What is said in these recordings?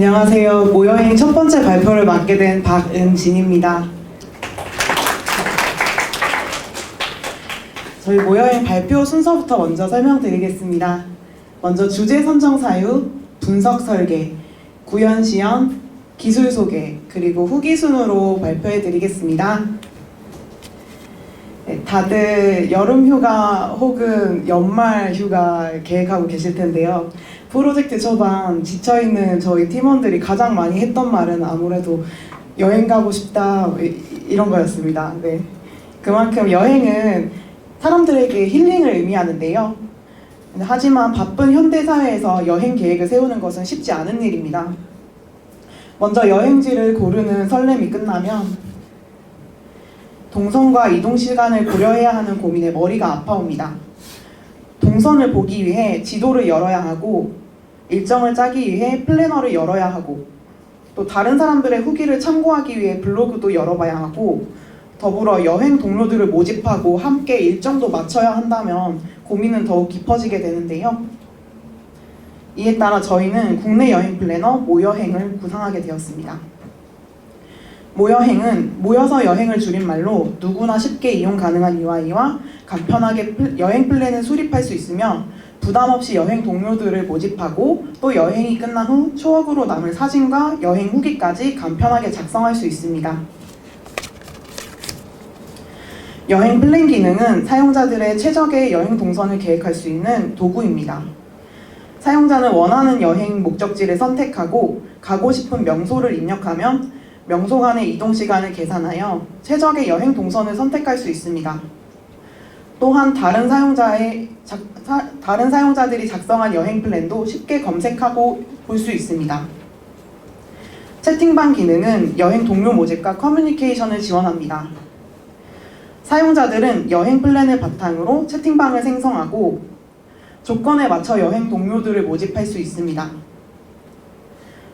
안녕하세요. 모여행 첫 번째 발표를 맡게 된 박은진입니다. 저희 모여행 발표 순서부터 먼저 설명드리겠습니다. 먼저 주제 선정 사유, 분석 설계, 구현 시연, 기술 소개, 그리고 후기 순으로 발표해드리겠습니다. 다들 여름 휴가 혹은 연말 휴가 계획하고 계실 텐데요. 프로젝트 초반 지쳐있는 저희 팀원들이 가장 많이 했던 말은 아무래도 여행 가고 싶다 이런 거였습니다. 네. 그만큼 여행은 사람들에게 힐링을 의미하는데요. 하지만 바쁜 현대사회에서 여행 계획을 세우는 것은 쉽지 않은 일입니다. 먼저 여행지를 고르는 설렘이 끝나면 동선과 이동 시간을 고려해야 하는 고민에 머리가 아파옵니다. 동선을 보기 위해 지도를 열어야 하고 일정을 짜기 위해 플래너를 열어야 하고 또 다른 사람들의 후기를 참고하기 위해 블로그도 열어봐야 하고 더불어 여행 동료들을 모집하고 함께 일정도 맞춰야 한다면 고민은 더욱 깊어지게 되는데요. 이에 따라 저희는 국내 여행 플래너 모여행을 구상하게 되었습니다. 모여행은 모여서 여행을 줄임말로 누구나 쉽게 이용 가능한 UI와 간편하게 여행 플랜을 수립할 수 있으며 부담 없이 여행 동료들을 모집하고 또 여행이 끝난 후 추억으로 남을 사진과 여행 후기까지 간편하게 작성할 수 있습니다. 여행 플랜 기능은 사용자들의 최적의 여행 동선을 계획할 수 있는 도구입니다. 사용자는 원하는 여행 목적지를 선택하고 가고 싶은 명소를 입력하면 명소 간의 이동 시간을 계산하여 최적의 여행 동선을 선택할 수 있습니다. 또한 다른 사용자들이 작성한 여행 플랜도 쉽게 검색하고 볼 수 있습니다. 채팅방 기능은 여행 동료 모집과 커뮤니케이션을 지원합니다. 사용자들은 여행 플랜을 바탕으로 채팅방을 생성하고 조건에 맞춰 여행 동료들을 모집할 수 있습니다.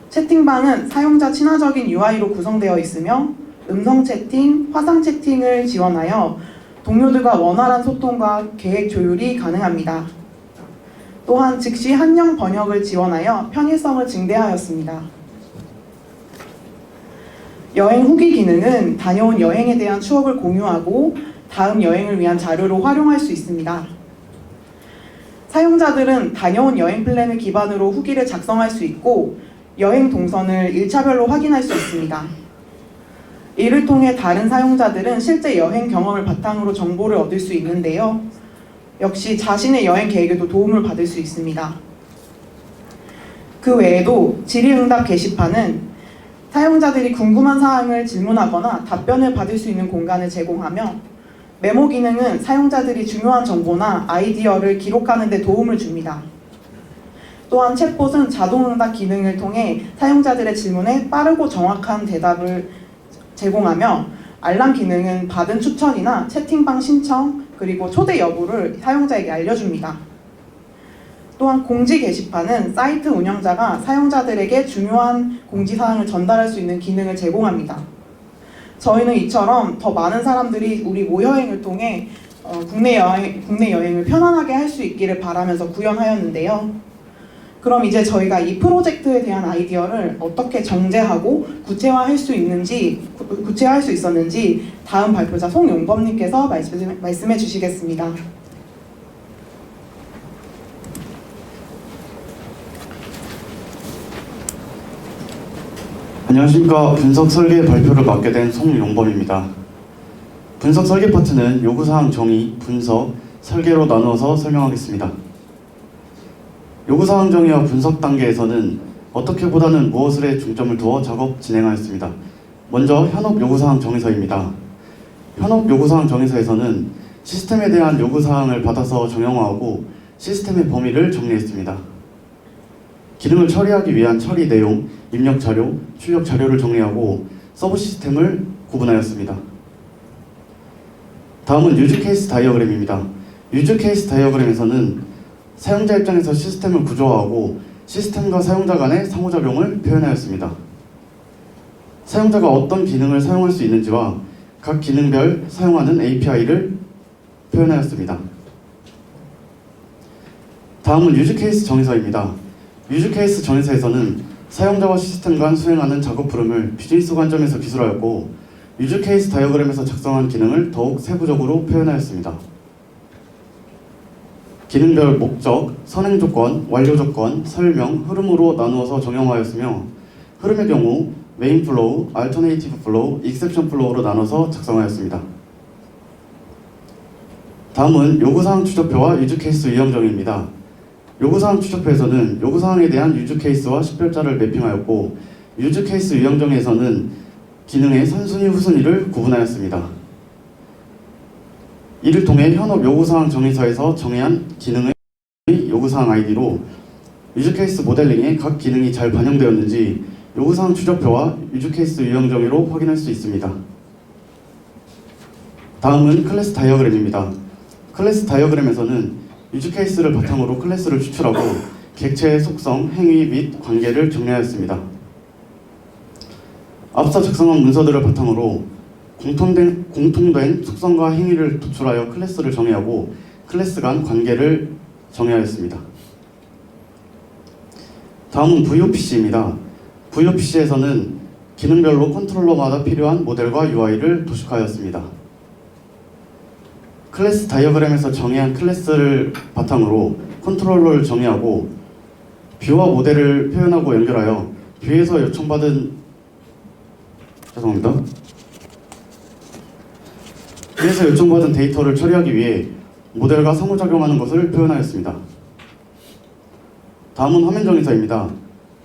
채팅방은 사용자 친화적인 UI로 구성되어 있으며 음성 채팅, 화상 채팅을 지원하여 동료들과 원활한 소통과 계획 조율이 가능합니다. 또한 즉시 한영 번역을 지원하여 편의성을 증대하였습니다. 여행 후기 기능은 다녀온 여행에 대한 추억을 공유하고 다음 여행을 위한 자료로 활용할 수 있습니다. 사용자들은 다녀온 여행 플랜을 기반으로 후기를 작성할 수 있고 여행 동선을 1차별로 확인할 수 있습니다. 이를 통해 다른 사용자들은 실제 여행 경험을 바탕으로 정보를 얻을 수 있는데요. 역시 자신의 여행 계획에도 도움을 받을 수 있습니다. 그 외에도 질의응답 게시판은 사용자들이 궁금한 사항을 질문하거나 답변을 받을 수 있는 공간을 제공하며 메모 기능은 사용자들이 중요한 정보나 아이디어를 기록하는 데 도움을 줍니다. 또한 챗봇은 자동응답 기능을 통해 사용자들의 질문에 빠르고 정확한 대답을 제공하며 알람 기능은 받은 추천이나 채팅방 신청 그리고 초대 여부를 사용자에게 알려줍니다. 또한 공지 게시판은 사이트 운영자가 사용자들에게 중요한 공지사항을 전달할 수 있는 기능을 제공합니다. 저희는 이처럼 더 많은 사람들이 우리 모여행을 통해 국내 여행을 편안하게 할 수 있기를 바라면서 구현하였는데요. 그럼 이제 저희가 이 프로젝트에 대한 아이디어를 어떻게 정제하고 구체화할 수 있었는지 다음 발표자 송용범님께서 말씀해 주시겠습니다. 안녕하십니까. 분석 설계 발표를 맡게 된 송용범입니다. 분석 설계 파트는 요구사항 정의, 분석, 설계로 나누어서 설명하겠습니다. 요구사항 정의와 분석 단계에서는 어떻게보다는 무엇을에 중점을 두어 작업 진행하였습니다. 먼저 현업 요구사항 정의서입니다. 현업 요구사항 정의서에서는 시스템에 대한 요구사항을 받아서 정형화하고 시스템의 범위를 정리했습니다. 기능을 처리하기 위한 처리 내용, 입력 자료, 출력 자료를 정리하고 서브 시스템을 구분하였습니다. 다음은 유즈 케이스 다이어그램입니다. 유즈 케이스 다이어그램에서는 사용자 입장에서 시스템을 구조화하고 시스템과 사용자 간의 상호작용을 표현하였습니다. 사용자가 어떤 기능을 사용할 수 있는지와 각 기능별 사용하는 API를 표현하였습니다. 다음은 유즈 케이스 정의서입니다. 유즈 케이스 정의서에서는 사용자와 시스템 간 수행하는 작업 흐름을 비즈니스 관점에서 기술하였고 유즈 케이스 다이어그램에서 작성한 기능을 더욱 세부적으로 표현하였습니다. 기능별 목적, 선행 조건, 완료 조건, 설명, 흐름으로 나누어서 정형화하였으며 흐름의 경우 메인 플로우, 알터네이티브 플로우, 익셉션 플로우로 나눠서 작성하였습니다. 다음은 요구사항 추적표와 유즈 케이스 유형 정의입니다. 요구사항 추적표에서는 요구사항에 대한 유즈 케이스와 식별자를 매핑하였고 유즈 케이스 유형 정의에서는 기능의 선순위, 후순위를 구분하였습니다. 이를 통해 현업 요구사항 정의서에서 정의한 기능의 요구사항 아이디로 유즈 케이스 모델링에 각 기능이 잘 반영되었는지 요구사항 추적표와 유즈 케이스 유형 정의로 확인할 수 있습니다. 다음은 클래스 다이어그램입니다. 클래스 다이어그램에서는 유즈 케이스를 바탕으로 클래스를 추출하고 객체의 속성, 행위 및 관계를 정리하였습니다. 앞서 작성한 문서들을 바탕으로 공통된 속성과 행위를 도출하여 클래스를 정의하고 클래스 간 관계를 정의하였습니다. 다음은 VOPC입니다. VOPC에서는 기능별로 컨트롤러마다 필요한 모델과 UI를 도식하였습니다. 클래스 다이어그램에서 정의한 클래스를 바탕으로 컨트롤러를 정의하고 뷰와 모델을 표현하고 연결하여 뷰에서 요청받은 데이터를 처리하기 위해 모델과 상호작용하는 것을 표현하였습니다. 다음은 화면 정의서입니다.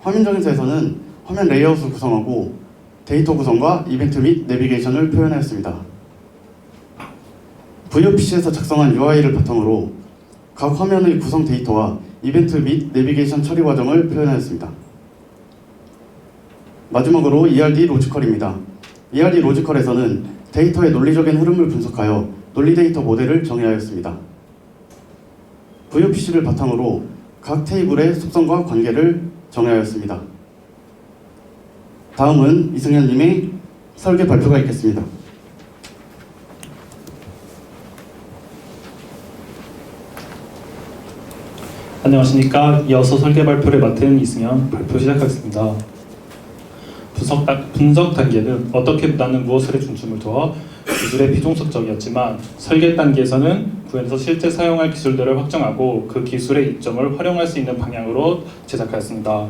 화면 정의서에서는 화면 레이아웃을 구성하고 데이터 구성과 이벤트 및 내비게이션을 표현하였습니다. VOPC에서 작성한 UI를 바탕으로 각 화면의 구성 데이터와 이벤트 및 내비게이션 처리 과정을 표현하였습니다. 마지막으로 ERD 로지컬입니다. ERD 로지컬에서는 데이터의 논리적인 흐름을 분석하여 논리 데이터 모델을 정의하였습니다. VOPC를 바탕으로 각 테이블의 속성과 관계를 정의하였습니다. 다음은 이승현님의 설계 발표가 있겠습니다. 안녕하십니까. 이어서 설계 발표를 맡은 이승현 발표 시작하겠습니다. 분석 단계는 어떻게 보다는 무엇을에 중점을 두어 기술의 비종속적이었지만 설계 단계에서는 구현에서 실제 사용할 기술들을 확정하고 그 기술의 이점을 활용할 수 있는 방향으로 제작하였습니다.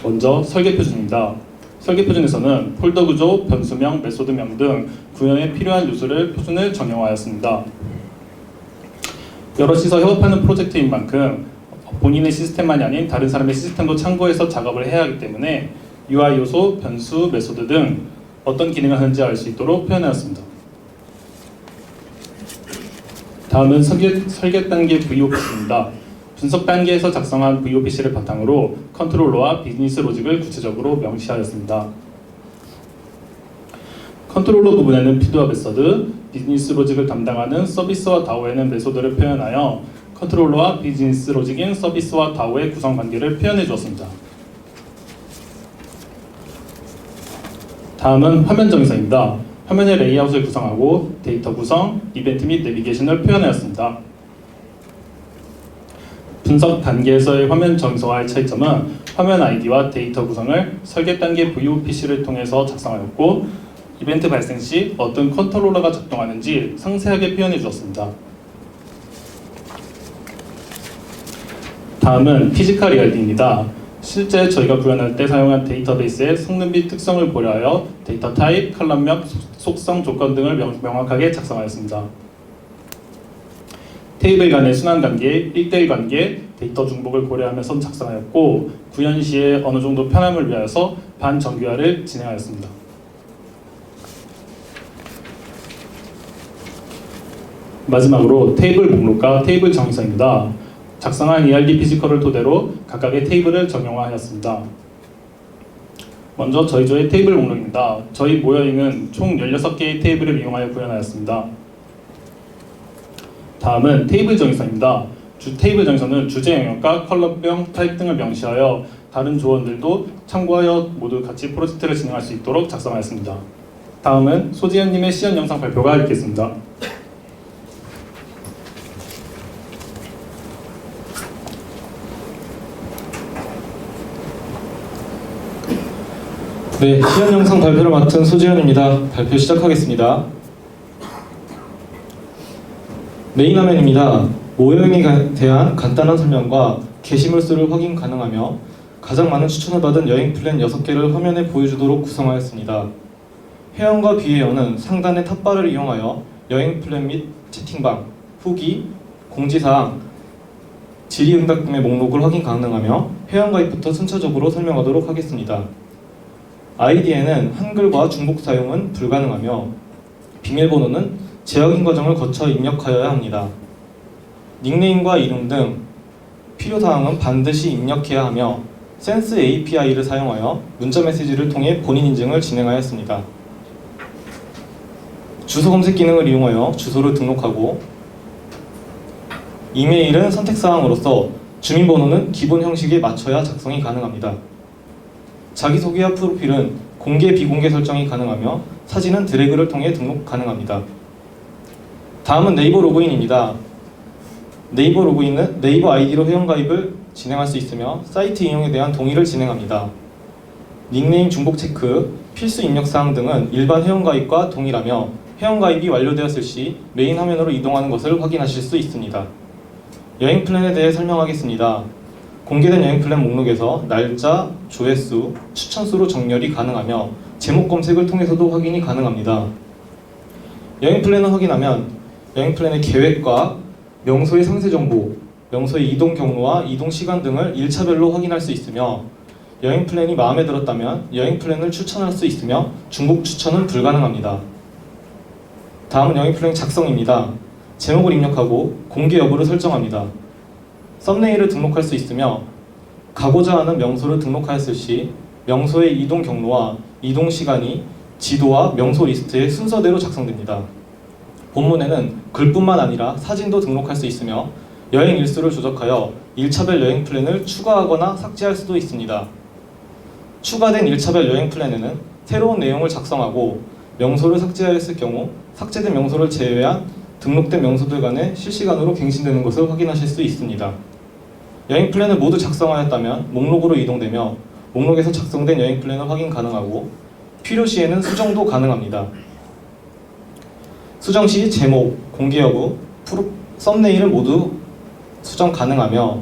먼저 설계 표준입니다. 설계 표준에서는 폴더 구조, 변수명, 메소드명 등 구현에 필요한 요소를 표준을 정형화하였습니다. 여럿이서 협업하는 프로젝트인 만큼 본인의 시스템만이 아닌 다른 사람의 시스템도 참고해서 작업을 해야 하기 때문에 UI 요소, 변수, 메소드 등 어떤 기능을 하는지 알 수 있도록 표현하였습니다. 다음은 설계 단계 VOPC입니다. 분석 단계에서 작성한 VOPC를 바탕으로 컨트롤러와 비즈니스 로직을 구체적으로 명시하였습니다. 컨트롤러 부분에는 피드와 메서드, 비즈니스 로직을 담당하는 서비스와 다오에는 메소드를 표현하여 컨트롤러와 비즈니스 로직인 서비스와 다오의 구성 관계를 표현해 주었습니다. 다음은 화면 정의서입니다. 화면의 레이아웃을 구성하고 데이터 구성, 이벤트 및 내비게이션을 표현하였습니다. 분석 단계에서의 화면 정의서와의 차이점은 화면 아이디와 데이터 구성을 설계 단계 VOPC를 통해서 작성하였고 이벤트 발생 시 어떤 컨트롤러가 작동하는지 상세하게 표현해 주었습니다. 다음은 피지컬 ERD입니다. 실제 저희가 구현할 때 사용한 데이터베이스의 성능 및 특성을 고려하여 데이터 타입, 컬럼명, 속성, 조건 등을 명확하게 작성하였습니다. 테이블 간의 순환 관계, 1대1 관계, 데이터 중복을 고려하면서 작성하였고 구현 시에 어느 정도 편함을 위하여서 반정규화를 진행하였습니다. 마지막으로 테이블 목록과 테이블 정의서입니다. 작성한 ERD 피지컬을 토대로 각각의 테이블을 정형화하였습니다. 먼저 저희 조의 테이블 목록입니다. 저희 모여있는 총 16개의 테이블을 이용하여 구현하였습니다. 다음은 테이블 정의서입니다. 테이블 정의서는 주제 영역과 컬럼명, 타입 등을 명시하여 다른 조원들도 참고하여 모두 같이 프로젝트를 진행할 수 있도록 작성하였습니다. 다음은 소지현님의 시연 영상 발표가 있겠습니다. 네, 시연 영상 발표를 맡은 소지현입니다. 발표 시작하겠습니다. 메인 화면입니다. 모여행에 대한 간단한 설명과 게시물수를 확인 가능하며 가장 많은 추천을 받은 여행 플랜 6개를 화면에 보여주도록 구성하였습니다. 회원과 비회원은 상단의 탑바를 이용하여 여행 플랜 및 채팅방, 후기, 공지사항, 질의응답 등의 목록을 확인 가능하며 회원가입부터 순차적으로 설명하도록 하겠습니다. 아이디에는 한글과 중복 사용은 불가능하며 비밀번호는 재확인 과정을 거쳐 입력하여야 합니다. 닉네임과 이름 등 필요사항은 반드시 입력해야 하며 센스 API를 사용하여 문자 메시지를 통해 본인 인증을 진행하였습니다. 주소 검색 기능을 이용하여 주소를 등록하고 이메일은 선택사항으로서 주민번호는 기본 형식에 맞춰야 작성이 가능합니다. 자기소개와 프로필은 공개, 비공개 설정이 가능하며 사진은 드래그를 통해 등록 가능합니다. 다음은 네이버 로그인입니다. 네이버 로그인은 네이버 아이디로 회원가입을 진행할 수 있으며 사이트 이용에 대한 동의를 진행합니다. 닉네임 중복 체크, 필수 입력사항 등은 일반 회원가입과 동일하며 회원가입이 완료되었을 시 메인 화면으로 이동하는 것을 확인하실 수 있습니다. 여행 플랜에 대해 설명하겠습니다. 공개된 여행 플랜 목록에서 날짜, 조회수, 추천수로 정렬이 가능하며 제목 검색을 통해서도 확인이 가능합니다. 여행 플랜을 확인하면 여행 플랜의 계획과 명소의 상세 정보, 명소의 이동 경로와 이동 시간 등을 일차별로 확인할 수 있으며 여행 플랜이 마음에 들었다면 여행 플랜을 추천할 수 있으며 중복 추천은 불가능합니다. 다음은 여행 플랜 작성입니다. 제목을 입력하고 공개 여부를 설정합니다. 썸네일을 등록할 수 있으며 가고자 하는 명소를 등록하였을 시 명소의 이동 경로와 이동 시간이 지도와 명소 리스트의 순서대로 작성됩니다. 본문에는 글뿐만 아니라 사진도 등록할 수 있으며 여행 일수를 조작하여 1차별 여행 플랜을 추가하거나 삭제할 수도 있습니다. 추가된 1차별 여행 플랜에는 새로운 내용을 작성하고 명소를 삭제하였을 경우 삭제된 명소를 제외한 등록된 명소들 간에 실시간으로 갱신되는 것을 확인하실 수 있습니다. 여행 플랜을 모두 작성하였다면 목록으로 이동되며 목록에서 작성된 여행 플랜을 확인 가능하고 필요시에는 수정도 가능합니다. 수정 시 제목, 공개 여부, 썸네일을 모두 수정 가능하며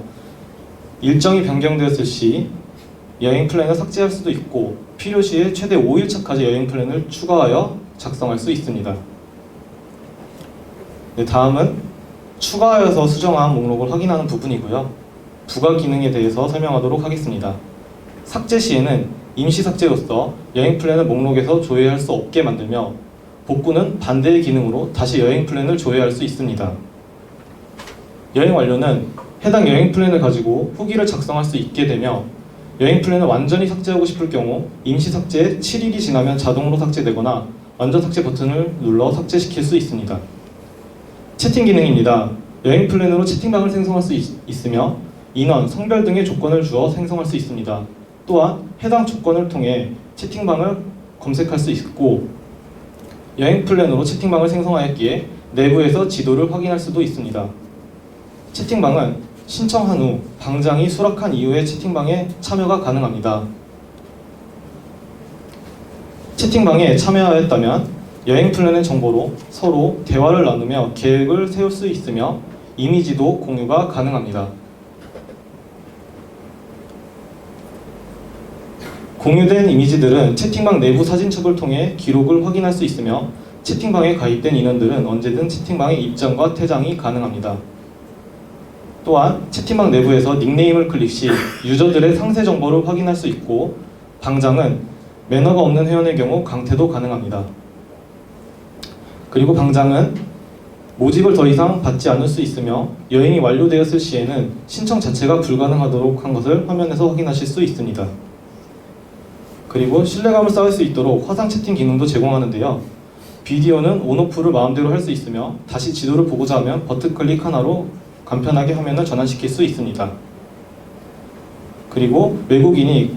일정이 변경되었을 시 여행 플랜을 삭제할 수도 있고 필요시에 최대 5일차까지 여행 플랜을 추가하여 작성할 수 있습니다. 네, 다음은 추가하여서 수정한 목록을 확인하는 부분이고요. 부가 기능에 대해서 설명하도록 하겠습니다. 삭제 시에는 임시 삭제로서 여행 플랜을 목록에서 조회할 수 없게 만들며 복구는 반대의 기능으로 다시 여행 플랜을 조회할 수 있습니다. 여행 완료는 해당 여행 플랜을 가지고 후기를 작성할 수 있게 되며 여행 플랜을 완전히 삭제하고 싶을 경우 임시 삭제 7일이 지나면 자동으로 삭제되거나 완전 삭제 버튼을 눌러 삭제시킬 수 있습니다. 채팅 기능입니다. 여행 플랜으로 채팅방을 생성할 수 있으며 인원, 성별 등의 조건을 주어 생성할 수 있습니다. 또한 해당 조건을 통해 채팅방을 검색할 수 있고 여행 플랜으로 채팅방을 생성하였기에 내부에서 지도를 확인할 수도 있습니다. 채팅방은 신청한 후 방장이 수락한 이후에 채팅방에 참여가 가능합니다. 채팅방에 참여하였다면 여행 플랜의 정보로 서로 대화를 나누며 계획을 세울 수 있으며 이미지도 공유가 가능합니다. 공유된 이미지들은 채팅방 내부 사진첩을 통해 기록을 확인할 수 있으며 채팅방에 가입된 인원들은 언제든 채팅방에 입장과 퇴장이 가능합니다. 또한 채팅방 내부에서 닉네임을 클릭 시 유저들의 상세 정보를 확인할 수 있고 방장은 매너가 없는 회원의 경우 강퇴도 가능합니다. 그리고 방장은 모집을 더 이상 받지 않을 수 있으며 여행이 완료되었을 시에는 신청 자체가 불가능하도록 한 것을 화면에서 확인하실 수 있습니다. 그리고 신뢰감을 쌓을 수 있도록 화상 채팅 기능도 제공하는데요. 비디오는 온오프를 마음대로 할 수 있으며 다시 지도를 보고자 하면 버튼 클릭 하나로 간편하게 화면을 전환시킬 수 있습니다. 그리고 외국인이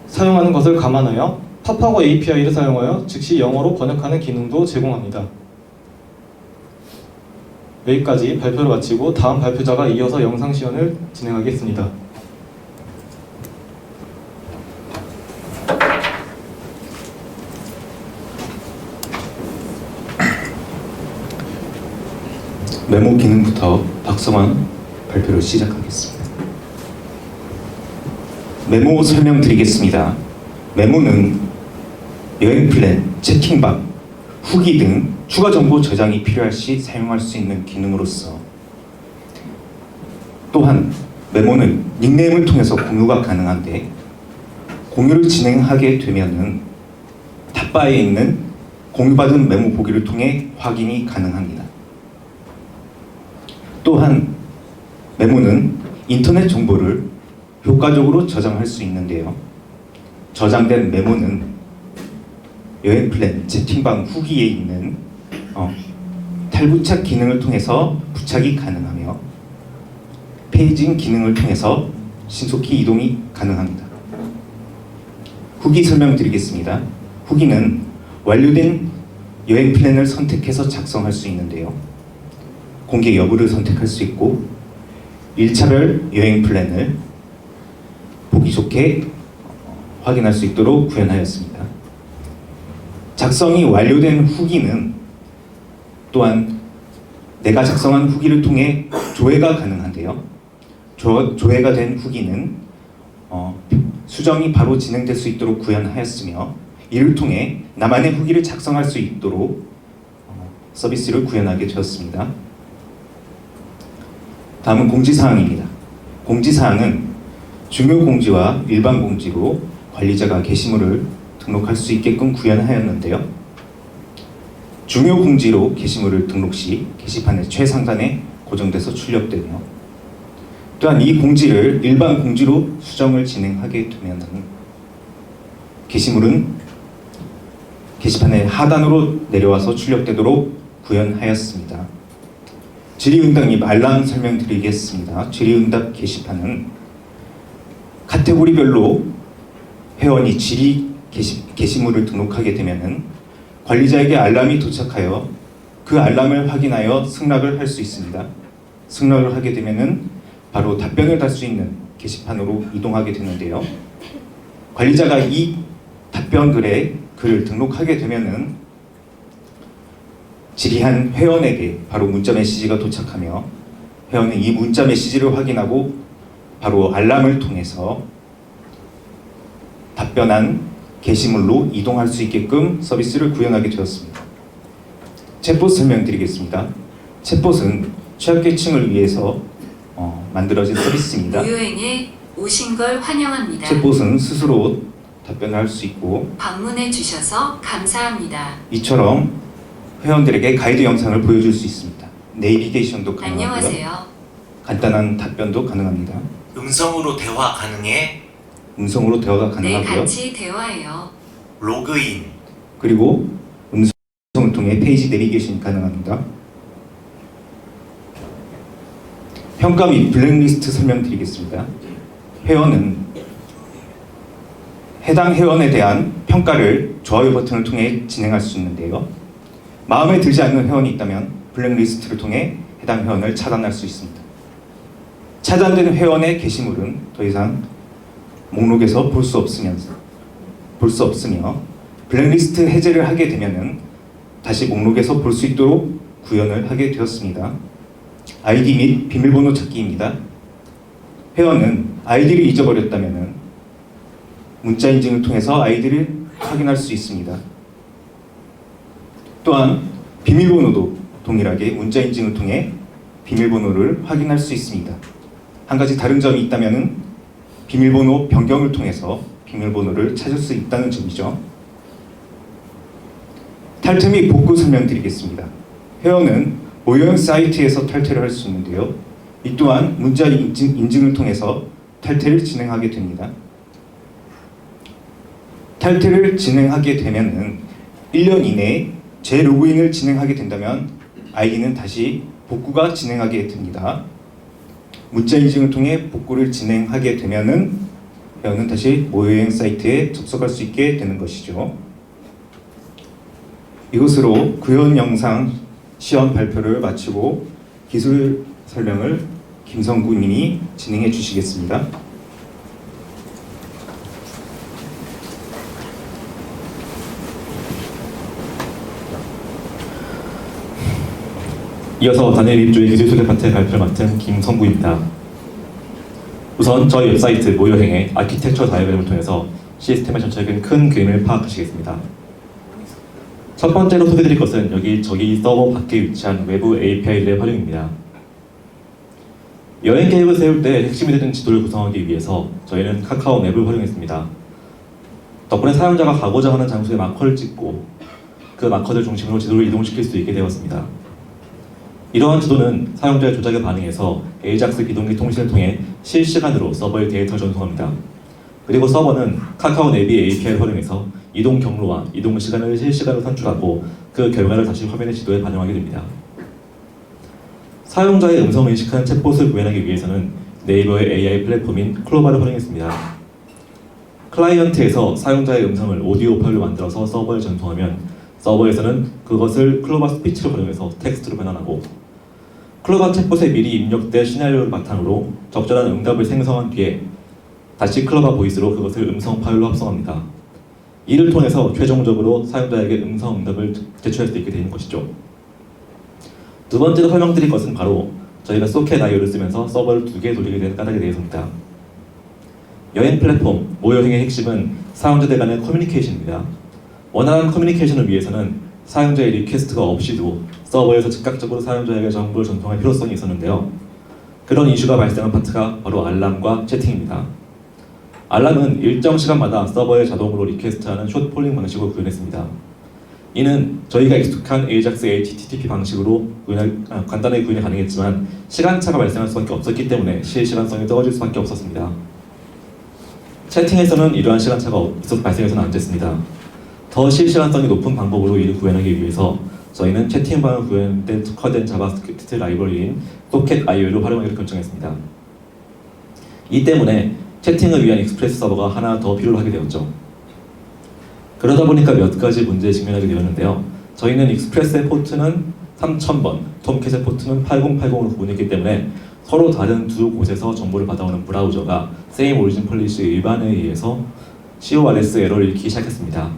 사용하는 것을 감안하여 팝하고 API를 사용하여 즉시 영어로 번역하는 기능도 제공합니다. 여기까지 발표를 마치고 다음 발표자가 이어서 영상 시연을 진행하겠습니다. 메모 기능부터 박성환 발표를 시작하겠습니다. 메모 설명드리겠습니다. 메모는 여행 플랜, 채팅방, 후기 등 추가 정보 저장이 필요할 시 사용할 수 있는 기능으로서 또한 메모는 닉네임을 통해서 공유가 가능한데 공유를 진행하게 되면은 탑바에 있는 공유받은 메모 보기를 통해 확인이 가능합니다. 또한 메모는 인터넷 정보를 효과적으로 저장할 수 있는데요. 저장된 메모는 여행 플랜, 채팅방 후기에 있는 탈부착 기능을 통해서 부착이 가능하며 페이징 기능을 통해서 신속히 이동이 가능합니다. 후기 설명드리겠습니다. 후기는 완료된 여행 플랜을 선택해서 작성할 수 있는데요. 공개 여부를 선택할 수 있고 1차별 여행 플랜을 보기 좋게 확인할 수 있도록 구현하였습니다. 작성이 완료된 후기는 또한 내가 작성한 후기를 통해 조회가 가능한데요. 조회가 된 후기는 수정이 바로 진행될 수 있도록 구현하였으며 이를 통해 나만의 후기를 작성할 수 있도록 서비스를 구현하게 되었습니다. 다음은 공지사항입니다. 공지사항은 중요 공지와 일반 공지로 관리자가 게시물을 등록할 수 있게끔 구현하였는데요. 중요 공지로 게시물을 등록 시 게시판의 최상단에 고정돼서 출력되며 또한 이 공지를 일반 공지로 수정을 진행하게 되면 게시물은 게시판의 하단으로 내려와서 출력되도록 구현하였습니다. 질의응답 및 알람 설명드리겠습니다. 질의응답 게시판은 카테고리별로 회원이 게시물을 등록하게 되면 관리자에게 알람이 도착하여 그 알람을 확인하여 승낙을 할 수 있습니다. 승낙을 하게 되면 바로 답변을 달 수 있는 게시판으로 이동하게 되는데요. 관리자가 이 답변글에 글을 등록하게 되면 질의한 회원에게 바로 문자 메시지가 도착하며 회원은 이 문자 메시지를 확인하고 바로 알람을 통해서 답변한 게시물로 이동할 수 있게끔 서비스를 구현하게 되었습니다. 챗봇 설명드리겠습니다. 챗봇은 취약계층을 위해서 만들어진 서비스입니다. 무효행에 오신 걸 환영합니다. 챗봇은 스스로 답변을 할 수 있고 방문해 주셔서 감사합니다. 이처럼 회원들에게 가이드 영상을 보여줄 수 있습니다. 내비게이션도 가능하고요. 안녕하세요. 간단한 답변도 가능합니다. 음성으로 대화 가능해. 음성으로 대화가 네, 가능하고요. 같이 대화해요. 로그인. 그리고 음성을 통해 페이지 내비게이션이 가능합니다. 평가 및 블랙리스트 설명드리겠습니다. 회원은 해당 회원에 대한 평가를 좋아요 버튼을 통해 진행할 수 있는데요. 마음에 들지 않는 회원이 있다면 블랙리스트를 통해 해당 회원을 차단할 수 있습니다. 차단된 회원의 게시물은 더 이상 목록에서 볼 수 없으며 블랙리스트 해제를 하게 되면 다시 목록에서 볼 수 있도록 구현을 하게 되었습니다. 아이디 및 비밀번호 찾기입니다. 회원은 아이디를 잊어버렸다면 문자 인증을 통해서 아이디를 확인할 수 있습니다. 또한 비밀번호도 동일하게 문자 인증을 통해 비밀번호를 확인할 수 있습니다. 한 가지 다른 점이 있다면 비밀번호 변경을 통해서 비밀번호를 찾을 수 있다는 점이죠. 탈퇴 및 복구 설명드리겠습니다. 회원은 모형 사이트에서 탈퇴를 할 수 있는데요. 이 또한 문자 인증을 통해서 탈퇴를 진행하게 됩니다. 탈퇴를 진행하게 되면 1년 이내에 재로그인을 진행하게 된다면 아이디는 다시 복구가 진행하게 됩니다. 문자 인증을 통해 복구를 진행하게 되면은 회원은 다시 모여행 사이트에 접속할 수 있게 되는 것이죠. 이것으로 구현 영상 시연 발표를 마치고 기술 설명을 김성구 님이 진행해 주시겠습니다. 이어서 단일 입주의 기술 소개 파트의 발표를 맡은 김성구입니다. 우선 저희 웹사이트 모여행의 아키텍처 다이어그램을 통해서 시스템의 전체적인 큰 그림을 파악하시겠습니다. 첫 번째로 소개드릴 것은 저기 서버 밖에 위치한 외부 API들의 활용입니다. 여행 계획을 세울 때 핵심이 되는 지도를 구성하기 위해서 저희는 카카오 맵을 활용했습니다. 덕분에 사용자가 가고자 하는 장소에 마커를 찍고 그 마커들 중심으로 지도를 이동시킬 수 있게 되었습니다. 이러한 지도는 사용자의 조작에 반응해서 AJAX 비동기 통신을 통해 실시간으로 서버에 데이터를 전송합니다. 그리고 서버는 카카오 내비 API를 활용해서 이동 경로와 이동 시간을 실시간으로 산출하고 그 결과를 다시 화면의 지도에 반영하게 됩니다. 사용자의 음성을 인식하는 챗봇을 구현하기 위해서는 네이버의 AI 플랫폼인 클로바를 활용했습니다. 클라이언트에서 사용자의 음성을 오디오 파일로 만들어서 서버에 전송하면 서버에서는 그것을 클로바 스피치를 활용해서 텍스트로 변환하고 클로바 챗봇에 미리 입력된 시나리오를 바탕으로 적절한 응답을 생성한 뒤에 다시 클로바 보이스로 그것을 음성 파일로 합성합니다. 이를 통해서 최종적으로 사용자에게 음성 응답을 제출할 수 있게 되는 것이죠. 두 번째로 설명드릴 것은 바로 저희가 소켓 IO를 쓰면서 서버를 2개 돌리게 된 까닭에 대해서입니다. 여행 플랫폼 모여행의 핵심은 사용자들 간의 커뮤니케이션입니다. 원활한 커뮤니케이션을 위해서는 사용자의 리퀘스트가 없이도 서버에서 즉각적으로 사용자에게 정보를 전송할 필요성이 있었는데요. 그런 이슈가 발생한 파트가 바로 알람과 채팅입니다. 알람은 일정 시간마다 서버에 자동으로 리퀘스트하는 숏폴링 방식으로 구현했습니다. 이는 저희가 익숙한 AJAX HTTP 방식으로 간단하게 구현이 가능했지만 시간차가 발생할 수밖에 없었기 때문에 실시간성이 떨어질 수밖에 없었습니다. 채팅에서는 이러한 시간차가 발생해서는 안 됐습니다. 더 실시간성이 높은 방법으로 이를 구현하기 위해서 저희는 채팅방을 구현된 특화된 자바스크립트 라이브러리인 소켓 IO를 활용하기로 결정했습니다. 이 때문에 채팅을 위한 익스프레스 서버가 하나 더 필요로 하게 되었죠. 그러다 보니까 몇 가지 문제에 직면하게 되었는데요. 저희는 익스프레스의 포트는 3000번, 톰캣의 포트는 8080으로 구분했기 때문에 서로 다른 두 곳에서 정보를 받아오는 브라우저가 Same Origin Policy 일반에 의해서 CORS 에러를 읽기 시작했습니다.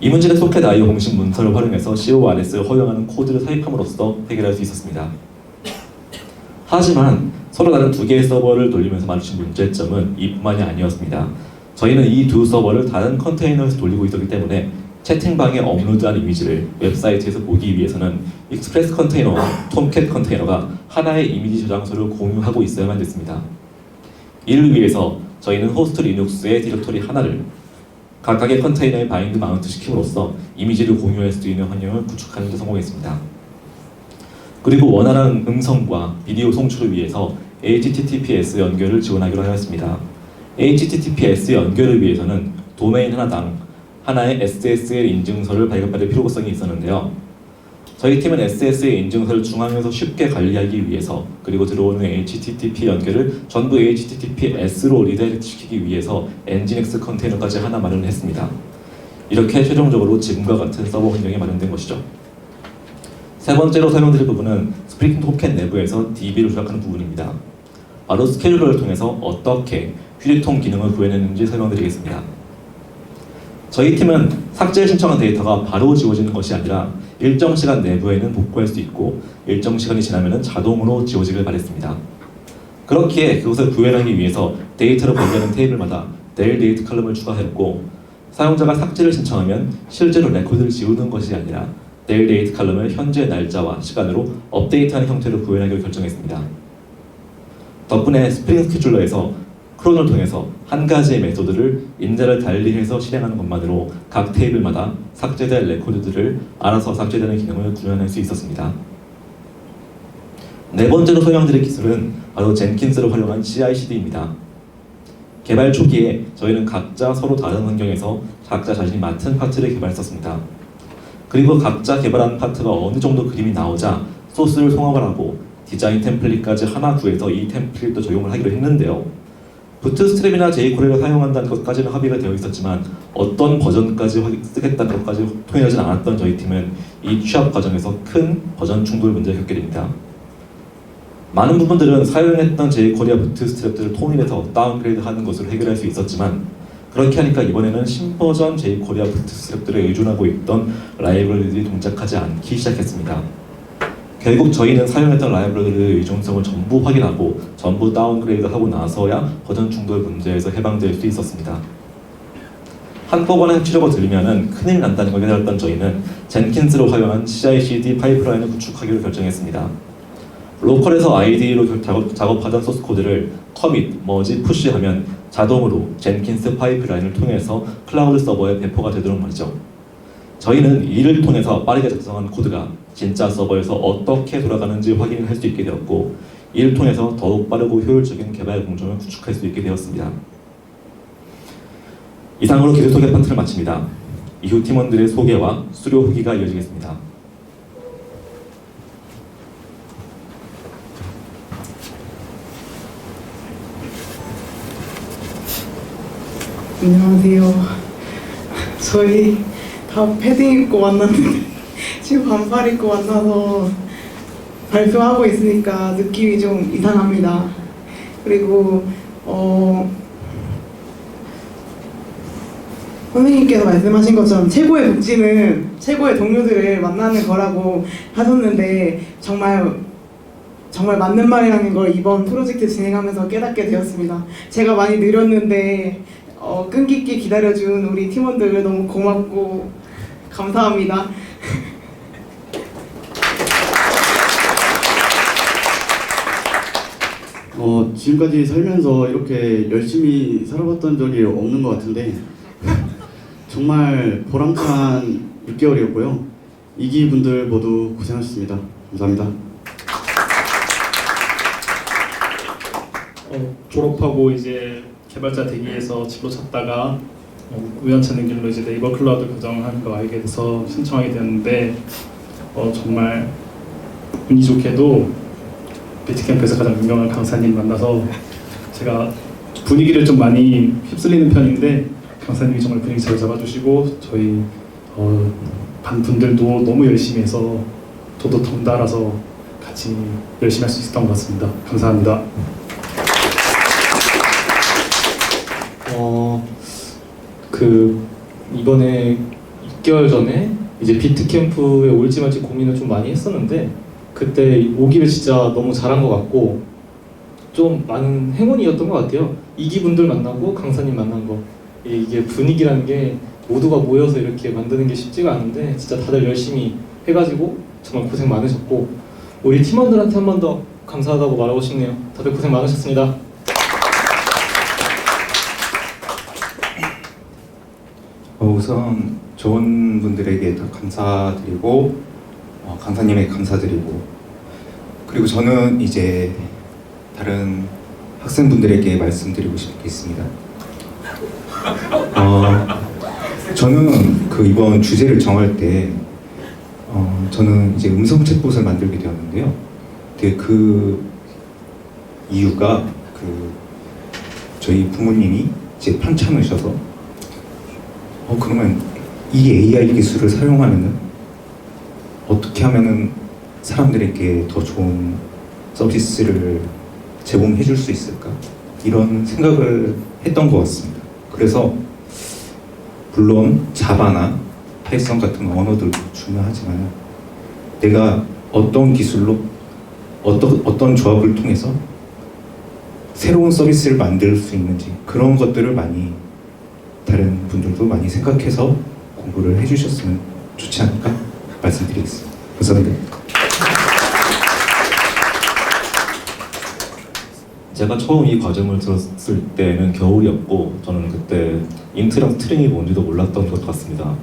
이 문제는 소켓 IO 공식 문서를 활용해서 CORS를 허용하는 코드를 삽입함으로써 해결할 수 있었습니다. 하지만 서로 다른 2개의 서버를 돌리면서 마주친 문제점은 이뿐만이 아니었습니다. 저희는 이 두 서버를 다른 컨테이너에서 돌리고 있었기 때문에 채팅방에 업로드한 이미지를 웹사이트에서 보기 위해서는 익스프레스 컨테이너와 톰캣 컨테이너가 하나의 이미지 저장소를 공유하고 있어야만 됐습니다. 이를 위해서 저희는 호스트 리눅스의 디렉토리 하나를 각각의 컨테이너에 바인드 마운트 시킴으로써 이미지를 공유할 수 있는 환경을 구축하는 데 성공했습니다. 그리고 원활한 음성과 비디오 송출을 위해서 HTTPS 연결을 지원하기로 하였습니다. HTTPS 연결을 위해서는 도메인 하나당 하나의 SSL 인증서를 발급받을 필요성이 있었는데요. 저희 팀은 SSL 인증서를 중앙에서 쉽게 관리하기 위해서 그리고 들어오는 HTTP 연결을 전부 HTTPS로 리다이렉트 시키기 위해서 엔진엑스 컨테이너까지 하나 마련했습니다. 이렇게 최종적으로 지금과 같은 서버 환경이 마련된 것이죠. 세 번째로 설명드릴 부분은 스프링 토켓 내부에서 DB를 조작하는 부분입니다. 바로 스케줄러를 통해서 어떻게 휴대통 기능을 구현했는지 설명드리겠습니다. 저희 팀은 삭제를 신청한 데이터가 바로 지워지는 것이 아니라 일정 시간 내부에는 복구할 수 있고 일정 시간이 지나면 자동으로 지워지길 바랬습니다. 그렇기에 그것을 구현하기 위해서 데이터를 관리하는 테이블마다 델 데이트 칼럼을 추가하였고 사용자가 삭제를 신청하면 실제로 레코드를 지우는 것이 아니라 델 데이트 칼럼을 현재 날짜와 시간으로 업데이트하는 형태로 구현하기로 결정했습니다. 덕분에 스프링 스케줄러에서 크론을 통해서 한 가지의 메소드를 인자를 달리해서 실행하는 것만으로 각 테이블마다 삭제될 레코드들을 알아서 삭제되는 기능을 구현할 수 있었습니다. 네 번째로 설명드릴 기술은 바로 젠킨스를 활용한 CI/CD입니다. 개발 초기에 저희는 각자 서로 다른 환경에서 각자 자신이 맡은 파트를 개발했었습니다. 그리고 각자 개발한 파트가 어느 정도 그림이 나오자 소스를 송업을 하고 디자인 템플릿까지 하나 구해서 이 템플릿도 적용을 하기로 했는데요. 부트스트랩이나 jQuery를 사용한다는 것까지는 합의가 되어 있었지만 어떤 버전까지 쓰겠다는 것까지 통일하지 않았던 저희 팀은 이 취합 과정에서 큰 버전 충돌 문제를 겪게 됩니다. 많은 부분들은 사용했던 jQuery와 부트스트랩들을 통일해서 다운그레이드하는 것으로 해결할 수 있었지만 그렇게 하니까 이번에는 신버전 jQuery와 부트스트랩들에 의존하고 있던 라이브러리들이 동작하지 않기 시작했습니다. 결국 저희는 사용했던 라이브러리의 의존성을 전부 확인하고 전부 다운그레이드하고 나서야 버전 충돌 문제에서 해방될 수 있었습니다. 한꺼번에 해치려고 들면은 큰일 난다는 걸 깨달았던 저희는 젠킨스를 활용한 CI/CD 파이프라인을 구축하기로 결정했습니다. 로컬에서 IDE로 작업하던 소스 코드를 커밋, 머지, 푸시하면 자동으로 젠킨스 파이프라인을 통해서 클라우드 서버에 배포가 되도록 말이죠. 저희는 이를 통해서 빠르게 작성한 코드가 진짜 서버에서 어떻게 돌아가는지 확인을 할 수 있게 되었고, 이를 통해서 더욱 빠르고 효율적인 개발 공정을 구축할 수 있게 되었습니다. 이상으로 기술 소개 파트를 마칩니다. 이후 팀원들의 소개와 수료 후기가 이어지겠습니다. 안녕하세요. 저희 다 패딩 입고 왔는데 지금 반팔 입고 만나서 발표하고 있으니까 느낌이 좀 이상합니다. 그리고 선생님께서 말씀하신 것처럼 최고의 복지는 최고의 동료들을 만나는 거라고 하셨는데 정말 맞는 말이라는 걸 이번 프로젝트 진행하면서 깨닫게 되었습니다. 제가 많이 느렸는데 끈기 있게 기다려준 우리 팀원들 너무 고맙고 감사합니다. 지금까지 살면서 이렇게 열심히 살아봤던 적이 없는 것 같은데 정말 보람찬 6개월이었고요. 2기 분들 모두 고생하셨습니다. 감사합니다. 졸업하고 이제 개발자 대기에서 진로 찾다가 우연찮은 길로 이제 네이버 클라우드 고정하는 거 알게 돼서 신청하게 되었는데 정말 운이 좋게도 비트캠프에서 가장 유명한 강사님 만나서 제가 분위기를 좀 많이 휩쓸리는 편인데 강사님이 정말 분위기 잘 잡아주시고 저희 반 분들도 너무 열심히 해서 저도 덩달아서 같이 열심히 할 수 있었던 것 같습니다. 감사합니다. 이번에 6개월 전에 이제 비트캠프에 올지 말지 고민을 좀 많이 했었는데 그때 오기를 진짜 너무 잘한 것 같고 좀 많은 행운이었던 것 같아요. 2기 분들 만나고 강사님 만난 거, 이게 분위기라는 게 모두가 모여서 이렇게 만드는 게 쉽지가 않은데 진짜 다들 열심히 해가지고 정말 고생 많으셨고, 우리 팀원들한테 한 번 더 감사하다고 말하고 싶네요. 다들 고생 많으셨습니다. 우선 조언분들에게 더 감사드리고 강사님에게 감사드리고, 그리고 저는 이제 다른 학생분들에게 말씀드리고 싶겠습니다. 저는 이번 주제를 정할 때 저는 이제 음성 챗봇을 만들게 되었는데요. 근데 그 이유가 저희 부모님이 이제 편찮으셔서 그러면 이 AI 기술을 사용하면은 어떻게 하면은 사람들에게 더 좋은 서비스를 제공해 줄 수 있을까? 이런 생각을 했던 것 같습니다. 그래서 물론 자바나 파이썬 같은 언어들도 중요하지만 내가 어떤 기술로 어떤 조합을 통해서 새로운 서비스를 만들 수 있는지, 그런 것들을 많이 다른 분들도 많이 생각해서 공부를 해주셨으면 좋지 않을까 말씀드리겠습니다. 감사합니다. 제가 처음 이 과정을 들었을 때는 겨울이었고 저는 그때 인트랑 스트링이 뭔지도 몰랐던 것 같습니다.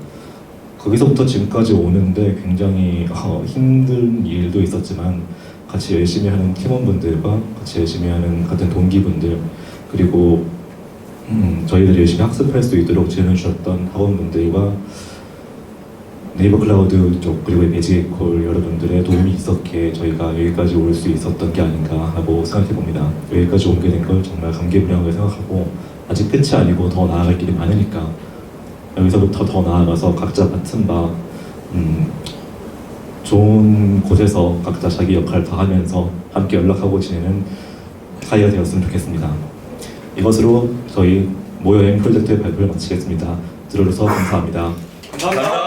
거기서부터 지금까지 오는데 굉장히 힘든 일도 있었지만 같이 열심히 하는 팀원분들과 같이 열심히 하는 같은 동기분들, 그리고 저희들이 열심히 학습할 수 있도록 지원해 주셨던 학원분들과 네이버 클라우드 쪽, 그리고 매직콜 여러분들의 도움이 있었기에 저희가 여기까지 올 수 있었던 게 아닌가 하고 생각해 봅니다. 여기까지 오게 된 걸 정말 감개무량하게 생각하고, 아직 끝이 아니고 더 나아갈 길이 많으니까 여기서부터 더 나아가서 각자 맡은 바 좋은 곳에서 각자 자기 역할을 다 하면서 함께 연락하고 지내는 사이가 되었으면 좋겠습니다. 이것으로 저희 모여행 프로젝트의 발표를 마치겠습니다. 들어주셔서 감사합니다. 감사합니다.